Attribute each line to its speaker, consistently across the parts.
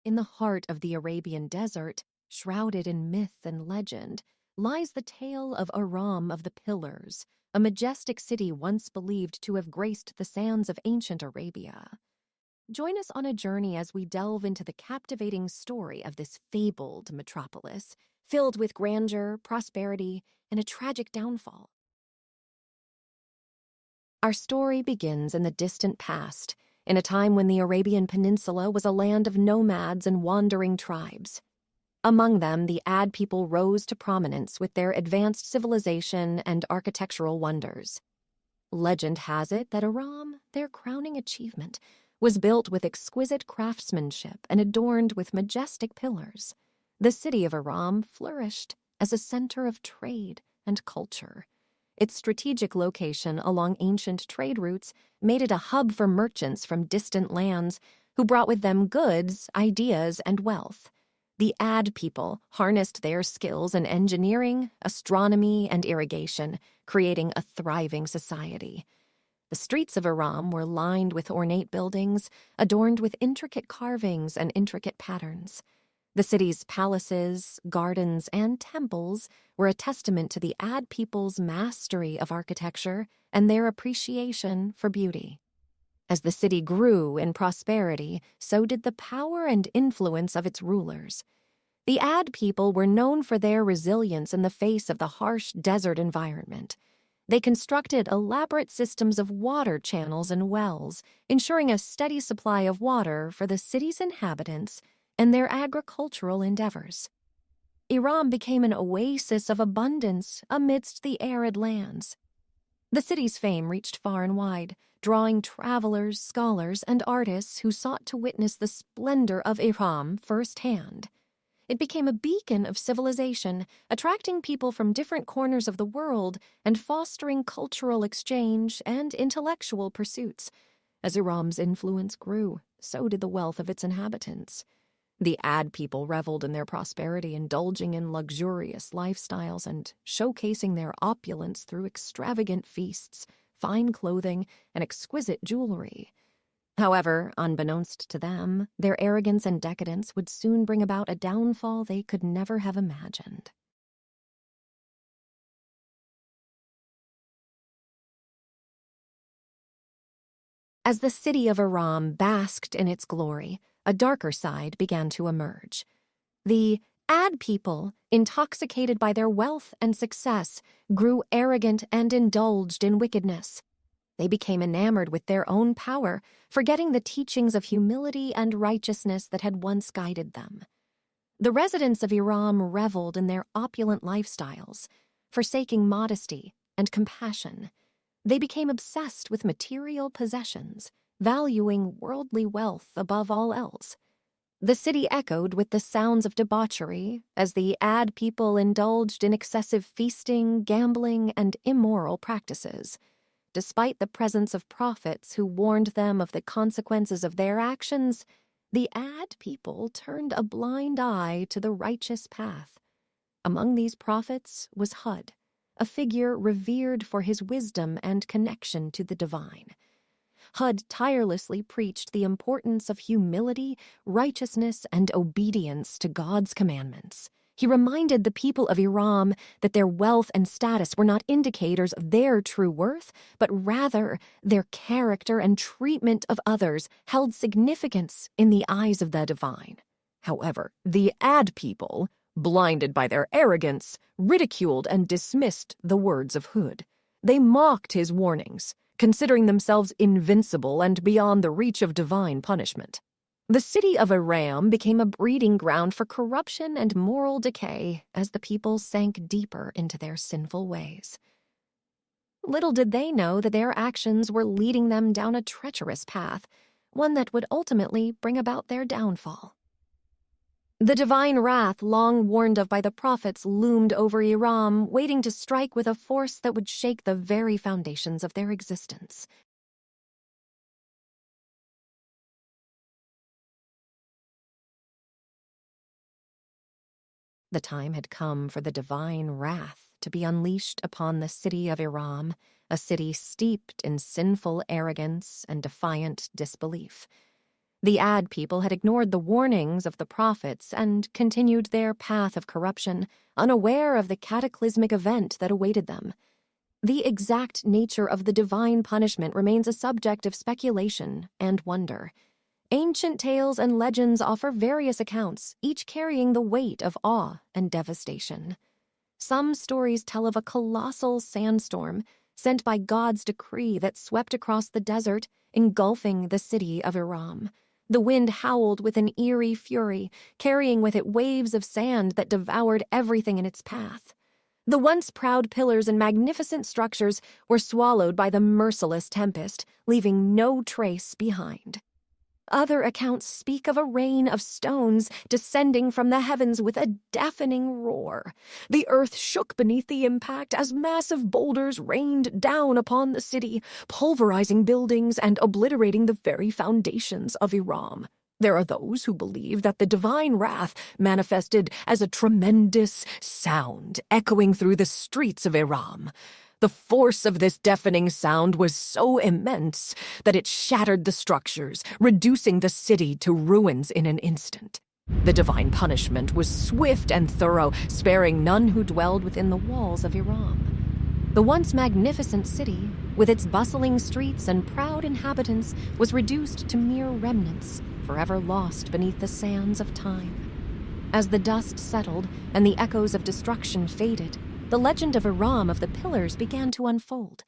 Speaker 1: In the heart of the Arabian desert, shrouded in myth and legend, lies the tale of Iram of the Pillars, a majestic city once believed to have graced the sands of ancient Arabia. Join us on a journey as we delve into the captivating story of this fabled metropolis, filled with grandeur, prosperity, and a tragic downfall. Our story begins in the distant past, in a time when the Arabian Peninsula was a land of nomads and wandering tribes. Among them, the Ad people rose to prominence with their advanced civilization and architectural wonders. Legend has it that Iram, their crowning achievement, was built with exquisite craftsmanship and adorned with majestic pillars. The city of Iram flourished as a center of trade and culture. Its strategic location along ancient trade routes made it a hub for merchants from distant lands who brought with them goods, ideas, and wealth. The Ad people harnessed their skills in engineering, astronomy, and irrigation, creating a thriving society. The streets of Iram were lined with ornate buildings, adorned with intricate carvings and intricate patterns. The city's palaces, gardens, and temples were a testament to the Ad people's mastery of architecture and their appreciation for beauty. As the city grew in prosperity, so did the power and influence of its rulers. The Ad people were known for their resilience in the face of the harsh desert environment. They constructed elaborate systems of water channels and wells, ensuring a steady supply of water for the city's inhabitants and their agricultural endeavors. Iram became an oasis of abundance amidst the arid lands. The city's fame reached far and wide, drawing travelers, scholars, and artists who sought to witness the splendor of Iram firsthand. It became a beacon of civilization, attracting people from different corners of the world and fostering cultural exchange and intellectual pursuits. As Iram's influence grew, so did the wealth of its inhabitants. The Ad people reveled in their prosperity, indulging in luxurious lifestyles and showcasing their opulence through extravagant feasts, fine clothing, and exquisite jewelry. However, unbeknownst to them, their arrogance and decadence would soon bring about a downfall they could never have imagined. As the city of Iram basked in its glory, a darker side began to emerge. The Ad people, intoxicated by their wealth and success, grew arrogant and indulged in wickedness. They became enamored with their own power, forgetting the teachings of humility and righteousness that had once guided them. The residents of Iram reveled in their opulent lifestyles, forsaking modesty and compassion. They became obsessed with material possessions, valuing worldly wealth above all else. The city echoed with the sounds of debauchery as the Ad people indulged in excessive feasting, gambling, and immoral practices. Despite the presence of prophets who warned them of the consequences of their actions, the Ad people turned a blind eye to the righteous path. Among these prophets was Hud, a figure revered for his wisdom and connection to the divine. Hud tirelessly preached the importance of humility, righteousness, and obedience to God's commandments. He reminded the people of Iram that their wealth and status were not indicators of their true worth, but rather their character and treatment of others held significance in the eyes of the divine. However, the Ad people, blinded by their arrogance, ridiculed and dismissed the words of Hud. They mocked his warnings, considering themselves invincible and beyond the reach of divine punishment. The city of Iram became a breeding ground for corruption and moral decay as the people sank deeper into their sinful ways. Little did they know that their actions were leading them down a treacherous path, one that would ultimately bring about their downfall. The divine wrath long warned of by the prophets loomed over Iram, waiting to strike with a force that would shake the very foundations of their existence. The time had come for the divine wrath to be unleashed upon the city of Iram, a city steeped in sinful arrogance and defiant disbelief. The Ad people had ignored the warnings of the prophets and continued their path of corruption, unaware of the cataclysmic event that awaited them. The exact nature of the divine punishment remains a subject of speculation and wonder. Ancient tales and legends offer various accounts, each carrying the weight of awe and devastation. Some stories tell of a colossal sandstorm sent by God's decree that swept across the desert, engulfing the city of Iram. The wind howled with an eerie fury, carrying with it waves of sand that devoured everything in its path. The once proud pillars and magnificent structures were swallowed by the merciless tempest, leaving no trace behind. Other accounts speak of a rain of stones descending from the heavens with a deafening roar. The earth shook beneath the impact as massive boulders rained down upon the city, pulverizing buildings and obliterating the very foundations of Iram. There are those who believe that the divine wrath manifested as a tremendous sound echoing through the streets of Iram. The force of this deafening sound was so immense that it shattered the structures, reducing the city to ruins in an instant. The divine punishment was swift and thorough, sparing none who dwelled within the walls of Iram. The once magnificent city, with its bustling streets and proud inhabitants, was reduced to mere remnants, forever lost beneath the sands of time. As the dust settled and the echoes of destruction faded, the legend of Iram of the Pillars began to unfold.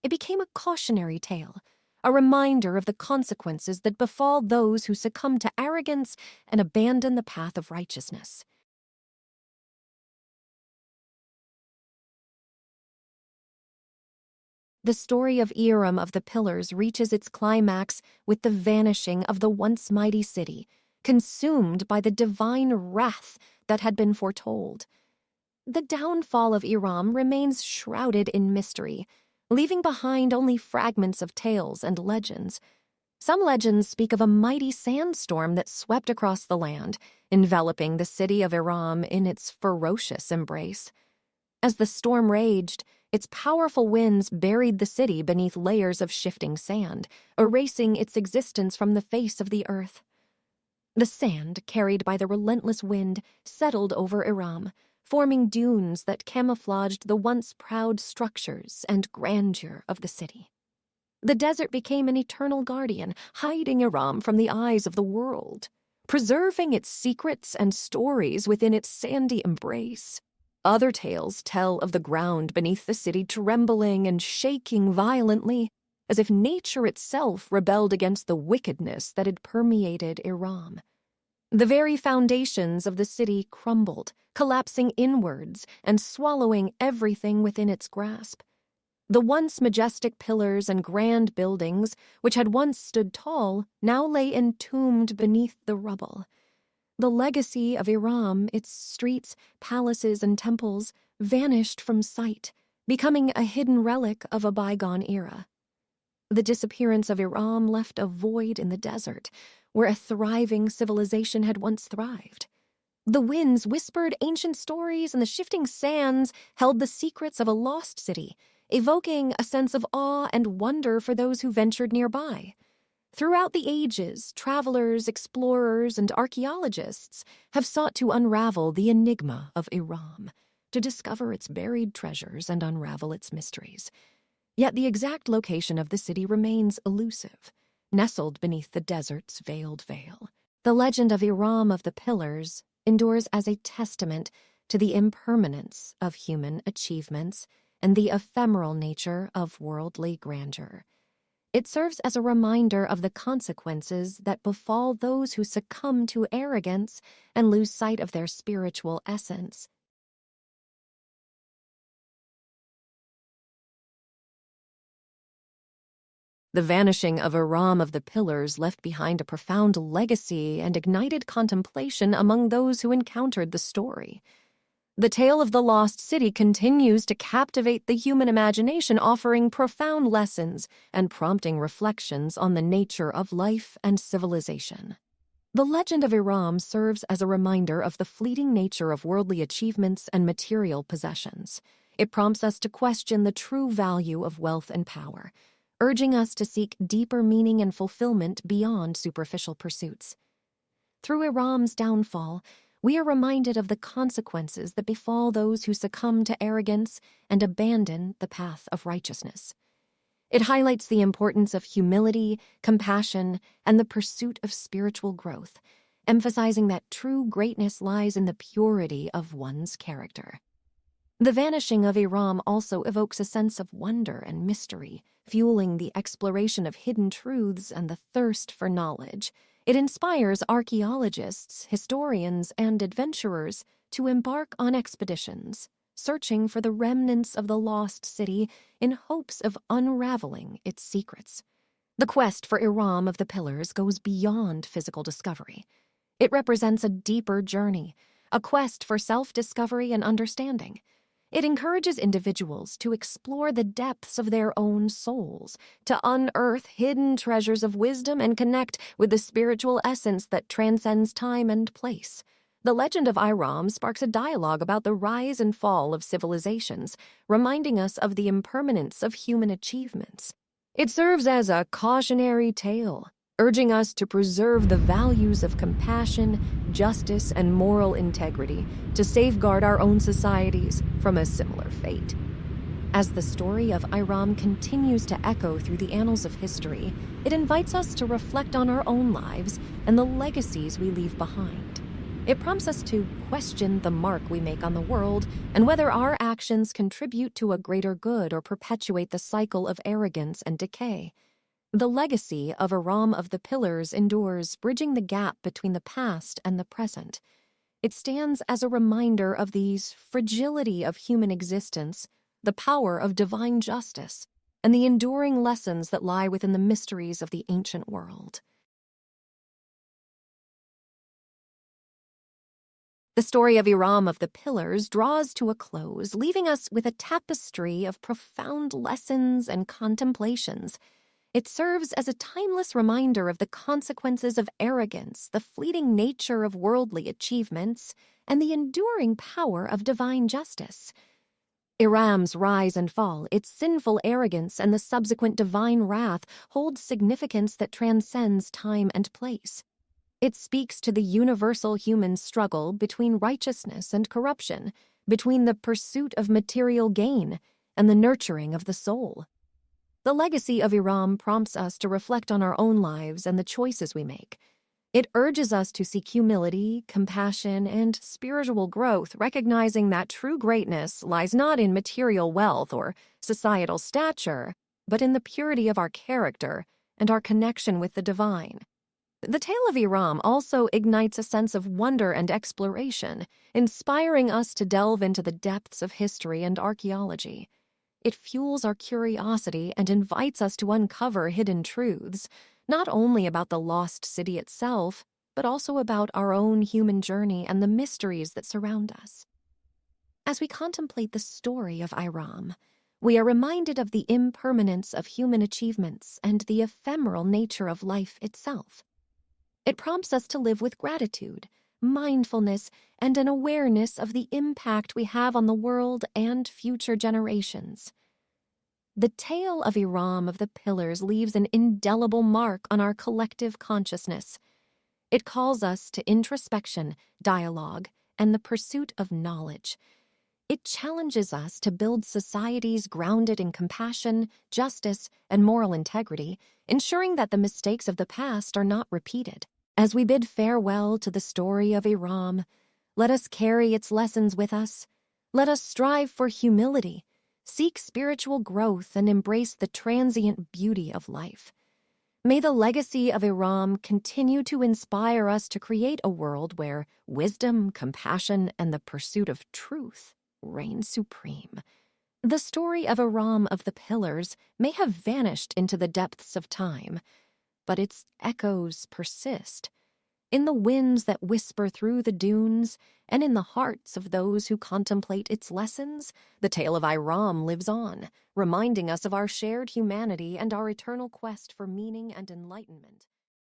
Speaker 1: It became a cautionary tale, a reminder of the consequences that befall those who succumb to arrogance and abandon the path of righteousness. The story of Iram of the Pillars reaches its climax with the vanishing of the once mighty city, consumed by the divine wrath that had been foretold. The downfall of Iram remains shrouded in mystery, leaving behind only fragments of tales and legends. Some legends speak of a mighty sandstorm that swept across the land, enveloping the city of Iram in its ferocious embrace. As the storm raged, its powerful winds buried the city beneath layers of shifting sand, erasing its existence from the face of the earth. The sand, carried by the relentless wind, settled over Iram, forming dunes that camouflaged the once proud structures and grandeur of the city. The desert became an eternal guardian, hiding Iram from the eyes of the world, preserving its secrets and stories within its sandy embrace. Other tales tell of the ground beneath the city trembling and shaking violently, as if nature itself rebelled against the wickedness that had permeated Iram. The very foundations of the city crumbled, collapsing inwards and swallowing everything within its grasp. The once majestic pillars and grand buildings, which had once stood tall, now lay entombed beneath the rubble. The legacy of Iram, its streets, palaces, and temples, vanished from sight, becoming a hidden relic of a bygone era. The disappearance of Iram left a void in the desert, where a thriving civilization had once thrived. The winds whispered ancient stories, and the shifting sands held the secrets of a lost city, evoking a sense of awe and wonder for those who ventured nearby. Throughout the ages, travelers, explorers, and archaeologists have sought to unravel the enigma of Iram, to discover its buried treasures and unravel its mysteries. Yet the exact location of the city remains elusive, nestled beneath the desert's veiled veil. The legend of Iram of the Pillars endures as a testament to the impermanence of human achievements and the ephemeral nature of worldly grandeur. It serves as a reminder of the consequences that befall those who succumb to arrogance and lose sight of their spiritual essence. The vanishing of Iram of the Pillars left behind a profound legacy and ignited contemplation among those who encountered the story. The tale of the lost city continues to captivate the human imagination, offering profound lessons and prompting reflections on the nature of life and civilization. The legend of Iram serves as a reminder of the fleeting nature of worldly achievements and material possessions. It prompts us to question the true value of wealth and power. urging us to seek deeper meaning and fulfillment beyond superficial pursuits. Through Iram's downfall, we are reminded of the consequences that befall those who succumb to arrogance and abandon the path of righteousness. It highlights the importance of humility, compassion, and the pursuit of spiritual growth, emphasizing that true greatness lies in the purity of one's character. The vanishing of Iram also evokes a sense of wonder and mystery, fueling the exploration of hidden truths and the thirst for knowledge. It inspires archaeologists, historians, and adventurers to embark on expeditions, searching for the remnants of the lost city in hopes of unraveling its secrets. The quest for Iram of the Pillars goes beyond physical discovery. It represents a deeper journey, a quest for self-discovery and understanding. It encourages individuals to explore the depths of their own souls, to unearth hidden treasures of wisdom and connect with the spiritual essence that transcends time and place. The legend of Iram sparks a dialogue about the rise and fall of civilizations, reminding us of the impermanence of human achievements. It serves as a cautionary tale, urging us to preserve the values of compassion, justice, and moral integrity to safeguard our own societies from a similar fate. As the story of Iram continues to echo through the annals of history, it invites us to reflect on our own lives and the legacies we leave behind. It prompts us to question the mark we make on the world and whether our actions contribute to a greater good or perpetuate the cycle of arrogance and decay. The legacy of Iram of the Pillars endures, bridging the gap between the past and the present. It stands as a reminder of the fragility of human existence, the power of divine justice, and the enduring lessons that lie within the mysteries of the ancient world. The story of Iram of the Pillars draws to a close, leaving us with a tapestry of profound lessons and contemplations. It serves as a timeless reminder of the consequences of arrogance, the fleeting nature of worldly achievements, and the enduring power of divine justice. Iram's rise and fall, its sinful arrogance, and the subsequent divine wrath hold significance that transcends time and place. It speaks to the universal human struggle between righteousness and corruption, between the pursuit of material gain and the nurturing of the soul. The legacy of Iram prompts us to reflect on our own lives and the choices we make. It urges us to seek humility, compassion, and spiritual growth, recognizing that true greatness lies not in material wealth or societal stature, but in the purity of our character and our connection with the divine. The tale of Iram also ignites a sense of wonder and exploration, inspiring us to delve into the depths of history and archaeology. It fuels our curiosity and invites us to uncover hidden truths, not only about the lost city itself, but also about our own human journey and the mysteries that surround us. As we contemplate the story of Iram, we are reminded of the impermanence of human achievements and the ephemeral nature of life itself. It prompts us to live with gratitude, mindfulness, and an awareness of the impact we have on the world and future generations. The tale of Iram of the Pillars leaves an indelible mark on our collective consciousness. It calls us to introspection, dialogue, and the pursuit of knowledge. It challenges us to build societies grounded in compassion, justice, and moral integrity, ensuring that the mistakes of the past are not repeated. As we bid farewell to the story of Iram, let us carry its lessons with us. Let us strive for humility, seek spiritual growth, and embrace the transient beauty of life. May the legacy of Iram continue to inspire us to create a world where wisdom, compassion, and the pursuit of truth reign supreme. The story of Iram of the Pillars may have vanished into the depths of time, but its echoes persist. In the winds that whisper through the dunes, and in the hearts of those who contemplate its lessons, the tale of Iram lives on, reminding us of our shared humanity and our eternal quest for meaning and enlightenment.